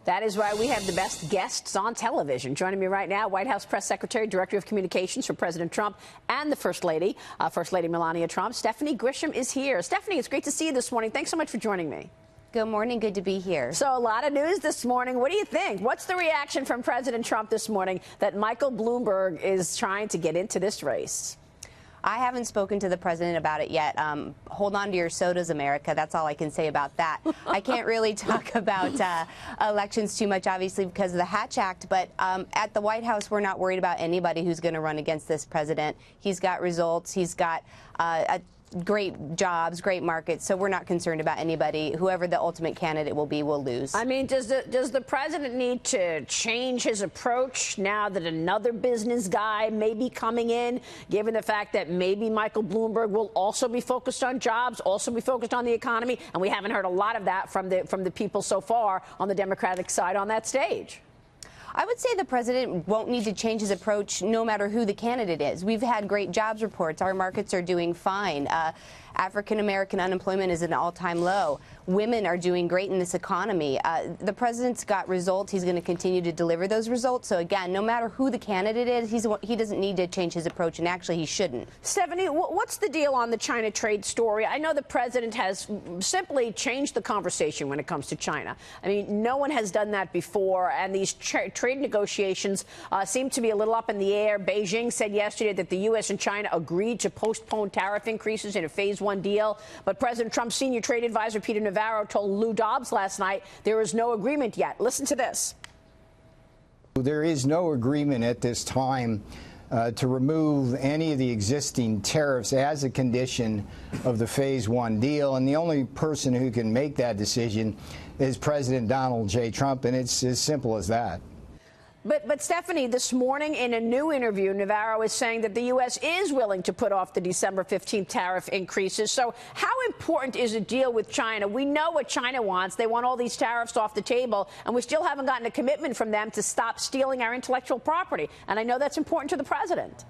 That is why we have the best guests on television. Joining me right now, White House Press Secretary, Director of Communications for President Trump and the First Lady, First Lady Melania Trump. Stephanie Grisham is here. Stephanie, it's great to see you this morning. Thanks so much for joining me. Good morning. Good to be here. So a lot of news this morning. What do you think? What's the reaction from President Trump this morning that Michael Bloomberg is trying to get into this race? I haven't spoken to the president about it yet. Hold on to your sodas, America. That's all I can say about that. I can't really talk about elections too much, obviously, because of the Hatch Act. But at the White House, we're not worried about anybody who's going to run against this president. He's got results. He's got great jobs, great markets. So we're not concerned about anybody. Whoever the ultimate candidate will be will lose. I mean, does the president need to change his approach now that another business guy may be coming in, given the fact that maybe Michael Bloomberg will also be focused on jobs, also be focused on the economy? And we haven't heard a lot of that from the people so far on the Democratic side on that stage. I would say the president won't need to change his approach no matter who the candidate is. We've had great jobs reports. Our markets are doing fine. African-American unemployment is at an all-time low. Women are doing great in this economy. The president's got results. He's going to continue to deliver those results. So, again, no matter who the candidate is, he doesn't need to change his approach, and actually he shouldn't. Stephanie, what's the deal on the China trade story? I know the president has simply changed the conversation when it comes to China. I mean, no one has done that before, and these trade negotiations seem to be a little up in the air. Beijing said yesterday that the U.S. and China agreed to postpone tariff increases in a phase one deal, but President Trump's senior trade advisor, Peter Navarro, told Lou Dobbs last night there is no agreement yet. Listen to this. There is no agreement at this time to remove any of the existing tariffs as a condition of the phase one deal, and the only person who can make that decision is President Donald J. Trump, and it's as simple as that. But Stephanie, this morning in a new interview, Navarro is saying that the U.S. is willing to put off the December 15th tariff increases. So how important is a deal with China? We know what China wants. They want all these tariffs off the table, and we still haven't gotten a commitment from them to stop stealing our intellectual property. And I know that's important to the president.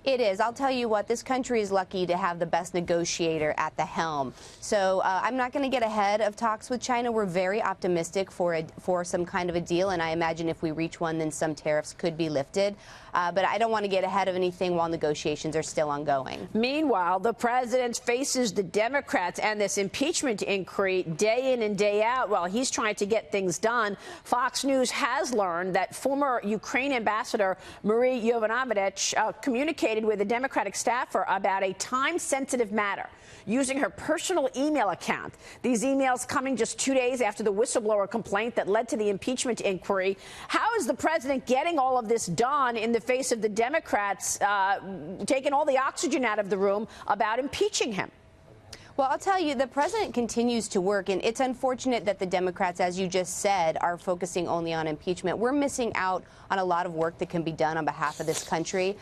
It is. I'll tell you what, this country is lucky to have the best negotiator at the helm. So I'm not going to get ahead of talks with China. We're very optimistic for some kind of a deal, and I imagine if we reach one, then some tariffs could be lifted. But I don't want to get ahead of anything while negotiations are still ongoing. Meanwhile, the president faces the Democrats and this impeachment inquiry day in and day out while he's trying to get things done. Fox News has learned that former Ukraine ambassador Marie Yovanovitch communicated with a Democratic staffer about a time-sensitive matter using her personal email account. These emails coming just 2 days after the whistleblower complaint that led to the impeachment inquiry. How is the president getting all of this done in the face of the Democrats taking all the oxygen out of the room about impeaching him? Well, I'll tell you, the president continues to work, and it's unfortunate that the Democrats, as you just said, are focusing only on impeachment. We're missing out on a lot of work that can be done on behalf of this country.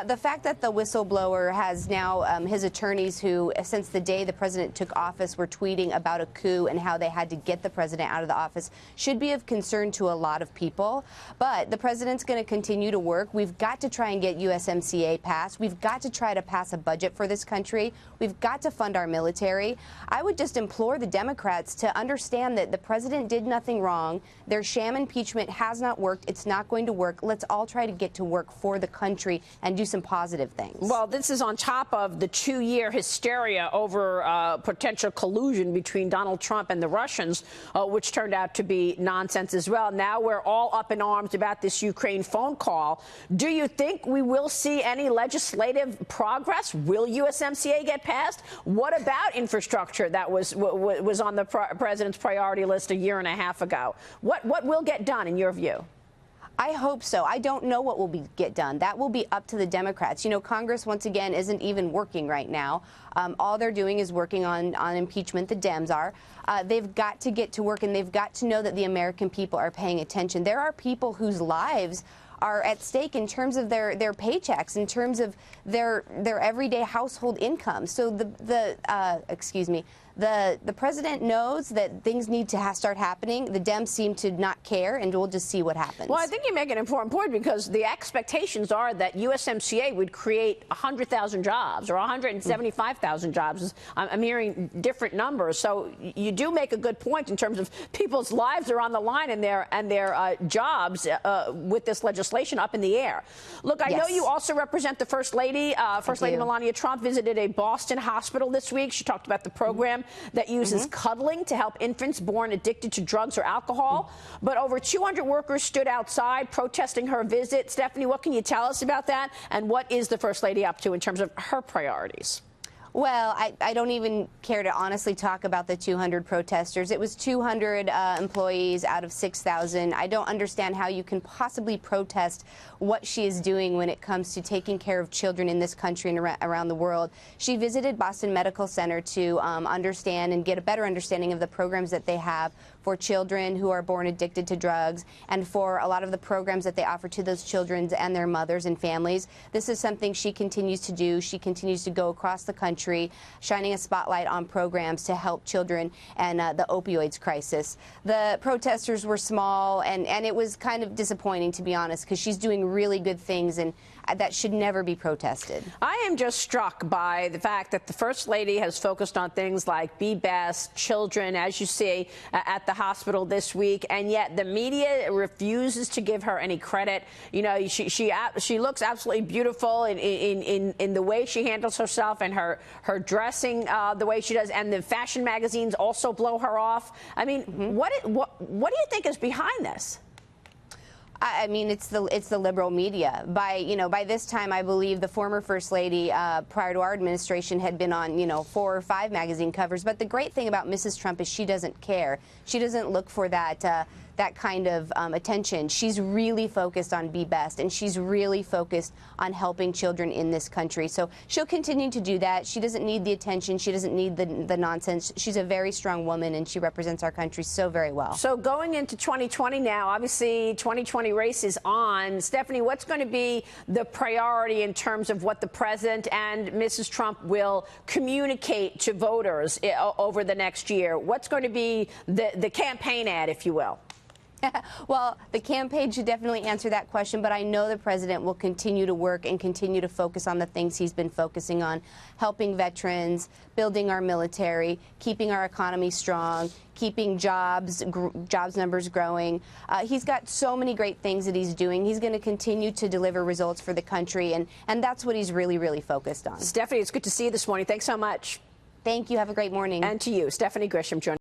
The fact that the whistleblower has now his attorneys who, since the day the president took office, were tweeting about a coup and how they had to get the president out of the office should be of concern to a lot of people. But the president's going to continue to work. We've got to try and get USMCA passed. We've got to try to pass a budget for this country. We've got to fund our military. I would just implore the Democrats to understand that the president did nothing wrong. Their sham impeachment has not worked. It's not going to work. Let's all try to get to work for the country and do some positive things. Well, this is on top of the 2-year hysteria over potential collusion between Donald Trump and the Russians, which turned out to be nonsense as well. Now we're all up in arms about this Ukraine phone call. Do you think we will see any legislative progress? Will USMCA get passed? What about infrastructure that was on the president's priority list a year and a half ago? What will get done in your view? I hope so. I don't know what will get done. That will be up to the Democrats. You know, Congress, once again, isn't even working right now. All they're doing is working on impeachment. The Dems are. They've got to get to work, and they've got to know that the American people are paying attention. There are people whose lives are at stake in terms of their paychecks, in terms of their everyday household income. So the president knows that things need to start happening. The Dems seem to not care, and we'll just see what happens. Well, I think you make an important point, because the expectations are that USMCA would create 100,000 jobs or 175,000 jobs. I'm hearing different numbers. So you do make a good point in terms of people's lives are on the line, and their jobs with this legislation up in the air. Look, I know you also represent the First Lady. First Lady Melania Trump visited a Boston hospital this week. She talked about the program that uses cuddling to help infants born addicted to drugs or alcohol. But over 200 workers stood outside protesting her visit. Stephanie, what can you tell us about that? And what is the First Lady up to in terms of her priorities? Well, I don't even care to honestly talk about the 200 protesters. It was 200 employees out of 6,000. I don't understand how you can possibly protest what she is doing when it comes to taking care of children in this country and around the world. She visited Boston Medical Center to understand and get a better understanding of the programs that they have for children who are born addicted to drugs, and for a lot of the programs that they offer to those children and their mothers and families. This is something she continues to do. She continues to go across the country, shining a spotlight on programs to help children and the opioids crisis. The protesters were small, and it was kind of disappointing, to be honest, because she's doing really good things, and that should never be protested. I am just struck by the fact that the First Lady has focused on things like Be Best, children, as you see at the hospital this week, and yet the media refuses to give her any credit. You know, she looks absolutely beautiful in the way she handles herself, and her dressing the way she does, and the fashion magazines also blow her off. I mean, what do you think is behind this? I mean, it's the liberal media. By this time, I believe the former First Lady, prior to our administration, had been on 4 or 5 magazine covers. But the great thing about Mrs. Trump is she doesn't care. She doesn't look for that kind of attention. She's really focused on Be Best, and she's really focused on helping children in this country. So she'll continue to do that. She doesn't need the attention. She doesn't need the nonsense. She's a very strong woman, and she represents our country so very well. So going into 2020 now, obviously 2020 race is on. Stephanie, what's going to be the priority in terms of what the president and Mrs. Trump will communicate to voters over the next year? What's going to be the campaign ad, if you will? Well, the campaign should definitely answer that question, but I know the president will continue to work and continue to focus on the things he's been focusing on: helping veterans, building our military, keeping our economy strong, keeping jobs numbers growing. He's got so many great things that he's doing. He's going to continue to deliver results for the country, and that's what he's really, really focused on. Stephanie, it's good to see you this morning. Thanks so much. Thank you. Have a great morning. And to you, Stephanie Grisham, joining